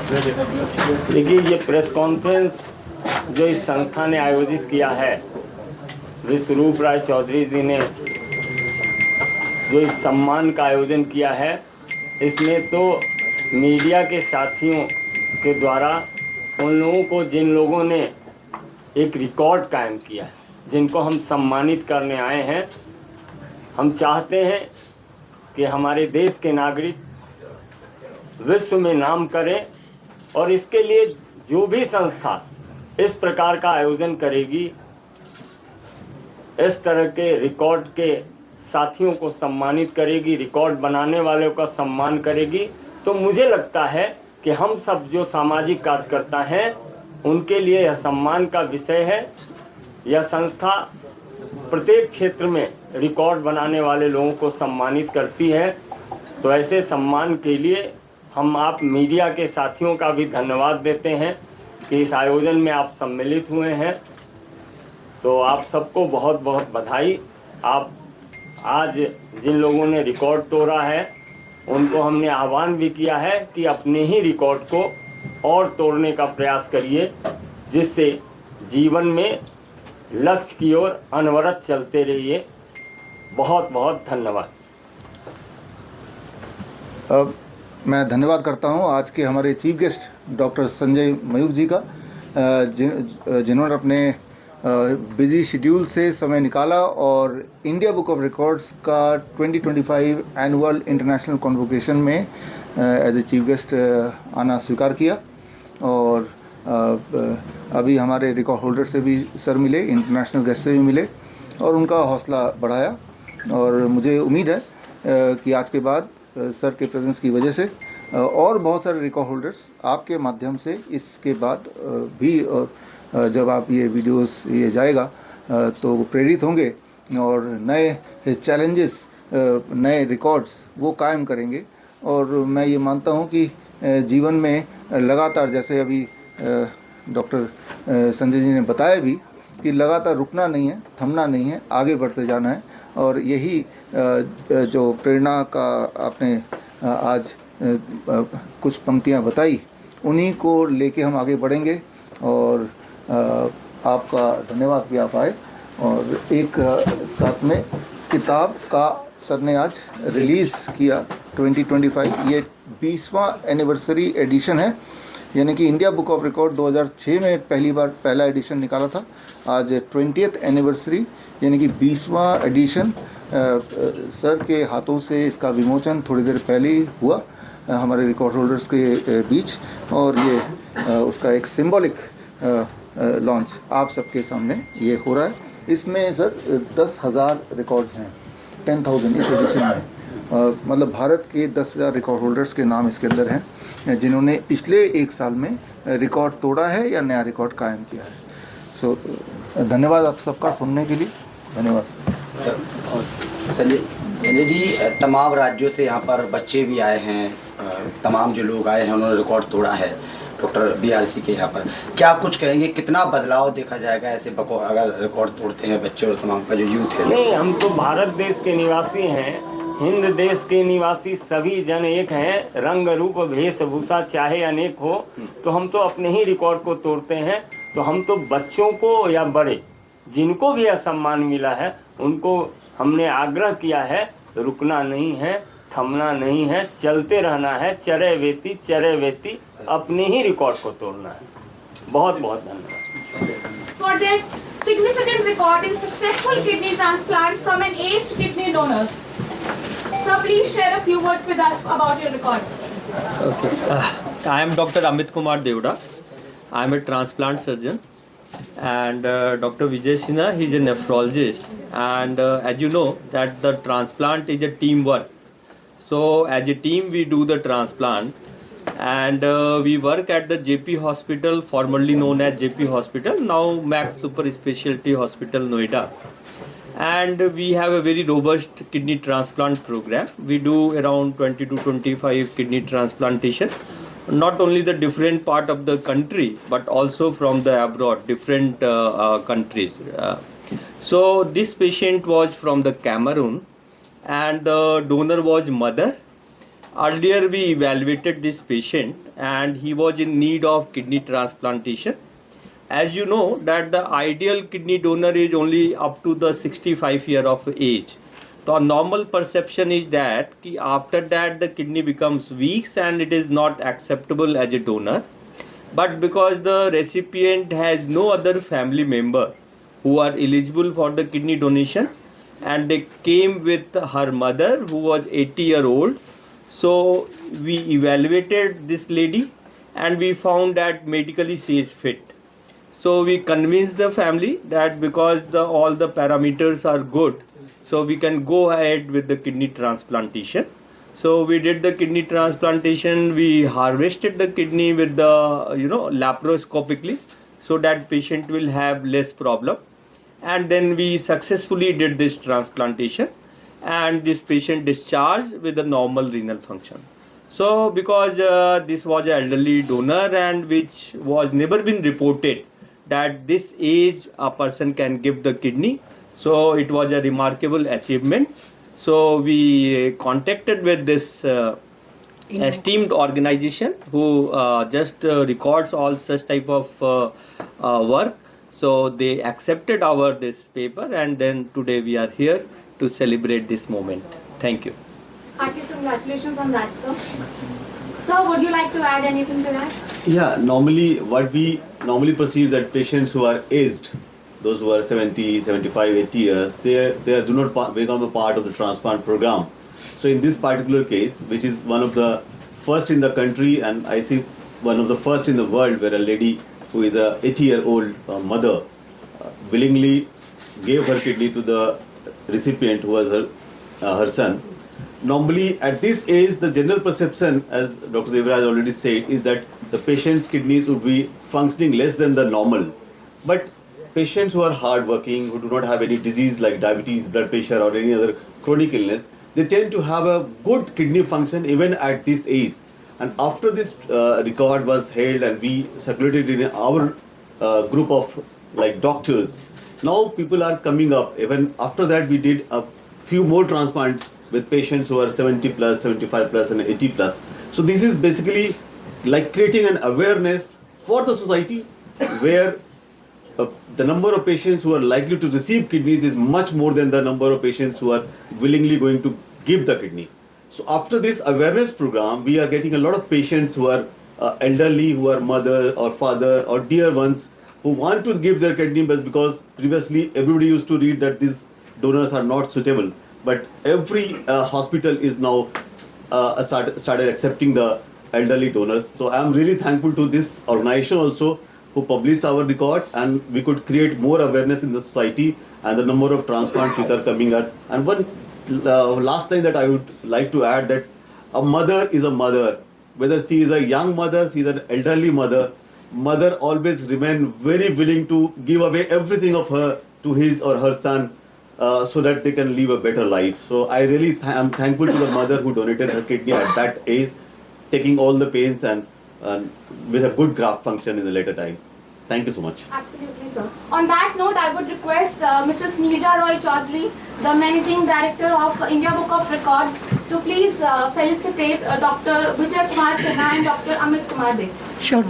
देखिए, ये press conference जो इस संस्था ने आयोजित किया है, विश्वरूप राय चौधरी जी ने जो इस सम्मान का आयोजन किया है, इसमें तो मीडिया के साथियों के द्वारा उन लोगों को, जिन लोगों ने एक रिकॉर्ड कायम किया है, जिनको हम सम्मानित करने आए हैं। हम चाहते हैं कि हमारे देश के नागरिक विश्व में नाम करें, और इसके लिए जो भी संस्था इस प्रकार का आयोजन करेगी, इस तरह के रिकॉर्ड के साथियों को सम्मानित करेगी, रिकॉर्ड बनाने वालों का सम्मान करेगी, तो मुझे लगता है कि हम सब जो सामाजिक कार्यकर्ता हैं उनके लिए यह सम्मान का विषय है। यह संस्था प्रत्येक क्षेत्र में रिकॉर्ड बनाने वाले लोगों को सम्मानित करती है, तो ऐसे सम्मान के लिए हम आप मीडिया के साथियों का भी धन्यवाद देते हैं कि इस आयोजन में आप सम्मिलित हुए हैं। तो आप सबको बहुत बहुत बधाई। आप आज जिन लोगों ने रिकॉर्ड तोड़ा है उनको हमने आह्वान भी किया है कि अपने ही रिकॉर्ड को और तोड़ने का प्रयास करिए, जिससे जीवन में लक्ष्य की ओर अनवरत चलते रहिए। बहुत बहुत धन्यवाद। अब मैं धन्यवाद करता हूं आज के हमारे chief guest doctor Sanjay Mayukh ji का, जिन्होंने अपने बिजी शेड्यूल से समय निकाला और इंडिया बुक ऑफ रिकॉर्ड्स का 2025 एनुअल इंटरनेशनल कॉन्वोकेशन में एज ए चीफ गेस्ट आना स्वीकार किया। और अभी हमारे रिकॉर्ड होल्डर से भी सर मिले, इंटरनेशनल गेस्ट से भी मिले और उनका हौसला बढ़ाया। और मुझे उम्मीद है कि आज के बाद सर के प्रेजेंस की वजह से और बहुत सारे रिकॉर्ड होल्डर्स आपके माध्यम से इसके बाद भी जब आप ये वीडियोस ये जाएगा तो प्रेरित होंगे और नए चैलेंजेस, नए रिकॉर्ड्स वो कायम करेंगे। और मैं ये मानता हूँ कि जीवन में लगातार, जैसे अभी डॉक्टर संजय जी ने बताया भी, कि लगातार रुकना नहीं है, थमना नहीं है, आगे बढ़ते जाना है। और यही जो प्रेरणा का आपने आज कुछ पंक्तियाँ बताई, उन्हीं को लेके हम आगे बढ़ेंगे। और आपका धन्यवाद कि आप आए। और एक साथ में किताब का सर ने आज रिलीज़ किया 2025, ये 20वां एनिवर्सरी एडिशन है, यानी कि इंडिया बुक ऑफ रिकॉर्ड 2006 में पहला एडिशन निकाला था। आज 20th एनिवर्सरी यानी कि 20वां एडिशन सर के हाथों से इसका विमोचन थोड़ी देर पहले ही हुआ हमारे रिकॉर्ड होल्डर्स के बीच। और ये उसका एक सिंबॉलिक लॉन्च आप सबके सामने ये हो रहा है। इसमें सर 10,000 रिकॉर्ड्स हैं, 10,000 इस एडिशन में। मतलब भारत के 10,000 रिकॉर्ड होल्डर्स के नाम इसके अंदर हैं, जिन्होंने पिछले एक साल में रिकॉर्ड तोड़ा है या नया रिकॉर्ड कायम किया है। सो धन्यवाद आप सबका सुनने के लिए। धन्यवाद सर। संजय जी, तमाम राज्यों से यहाँ पर बच्चे भी आए हैं, तमाम जो लोग आए हैं उन्होंने रिकॉर्ड तोड़ा है डॉक्टर BRC के यहाँ पर। क्या कुछ कहेंगे, कितना बदलाव देखा जाएगा ऐसे अगर रिकॉर्ड तोड़ते हैं बच्चे और तमाम का जो यूथ है? नहीं, हम तो भारत देश के निवासी हैं, हिंद देश के निवासी सभी जन एक हैं। रंग रूप वेशभूषा चाहे अनेक हो, तो हम तो अपने ही रिकॉर्ड को तोड़ते हैं। तो हम तो बच्चों को या बड़े जिनको भी यह सम्मान मिला है उनको हमने आग्रह किया है, रुकना नहीं है, थमना नहीं है, चलते रहना है, चरे वेती अपने ही रिकॉर्ड को तोड़ना है। बहुत बहुत धन्यवाद। For their significant record in successful kidney transplant from an aged kidney donor. Sir, please share a few words with us about your record. Okay. I am Dr. Amit Kumar Devda. I am a transplant surgeon. And Dr. Vijay Sinha, he is a nephrologist. And as you know that the transplant is a teamwork. So as a team we do the transplant. And we work at the JP Hospital, formerly known as JP Hospital, now Max Super Specialty Hospital, Noida. And we have a very robust kidney transplant program. We do around 20 to 25 kidney transplantation, not only the different part of the country, but also from the abroad, different countries. So this patient was from the Cameroon, and the donor was mother. Earlier we evaluated this patient and he was in need of kidney transplantation. As you know that the ideal kidney donor is only up to the 65 year of age. The normal perception is that after that the kidney becomes weak and it is not acceptable as a donor. But because the recipient has no other family member who are eligible for the kidney donation and they came with her mother who was 80-year-old, so we evaluated this lady and we found that medically she is fit. So we convinced the family that because all the parameters are good, so we can go ahead with the kidney transplantation. So we did the kidney transplantation. We harvested the kidney with the laparoscopically, so that patient will have less problem. And then we successfully did this transplantation, and this patient discharged with a normal renal function. So because this was an elderly donor and which was never been reported that this age a person can give the kidney, so it was a remarkable achievement. So we contacted with this esteemed organization who just records all such type of work. So they accepted this paper, and then today we are here to celebrate this moment. Thank you. Hearty congratulations on that, sir. Sir, would you like to add anything to that? Yeah, normally what we normally perceive that patients who are aged, those who are 70, 75, 80 years, they do not become a part of the transplant program. So in this particular case, which is one of the first in the country and I think one of the first in the world, where a lady who is a 80-year-old mother willingly gave her kidney to the recipient who was her son. Normally at this age, the general perception, as Dr. Devraj already said, is that the patient's kidneys would be functioning less than the normal. But patients who are hardworking, who do not have any disease like diabetes, blood pressure or any other chronic illness, they tend to have a good kidney function even at this age. And after this record was held and we circulated in our group of doctors, now people are coming up. Even after that we did a few more transplants with patients who are 70 plus, 75 plus and 80 plus. So this is basically like creating an awareness for the society where the number of patients who are likely to receive kidneys is much more than the number of patients who are willingly going to give the kidney. So after this awareness program, we are getting a lot of patients who are elderly, who are mother or father or dear ones who want to give their kidney, but because previously everybody used to read that these donors are not suitable. But every hospital is now started accepting the elderly donors. So I am really thankful to this organization also who published our record, and we could create more awareness in the society and the number of transplants which are coming at. And one last thing that I would like to add, that a mother is a mother. Whether she is a young mother, she is an elderly mother, mother always remain very willing to give away everything of her to his or her son so that they can live a better life. So I really am thankful to the mother who donated her kidney at that age, taking all the pains and with a good graft function in the later time. Thank you so much. Absolutely, sir. On that note, I would request Mrs. Neelja Roy Chaudhary, the Managing Director of India Book of Records, to please felicitate Dr. Vijay Kumar Sinha and Dr. Amit Kumar Dev. Sure.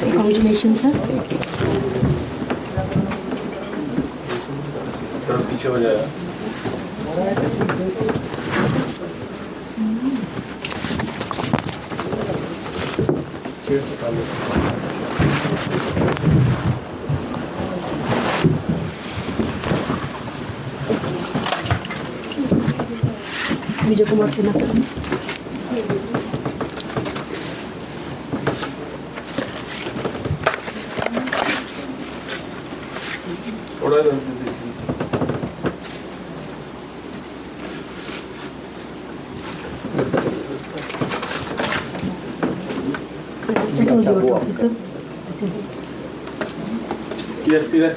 Congratulations, sir. पीछे हो जाएगा. Vijay Kumar Sinha sir. That was your trophy, sir. This is it. Yes, see that.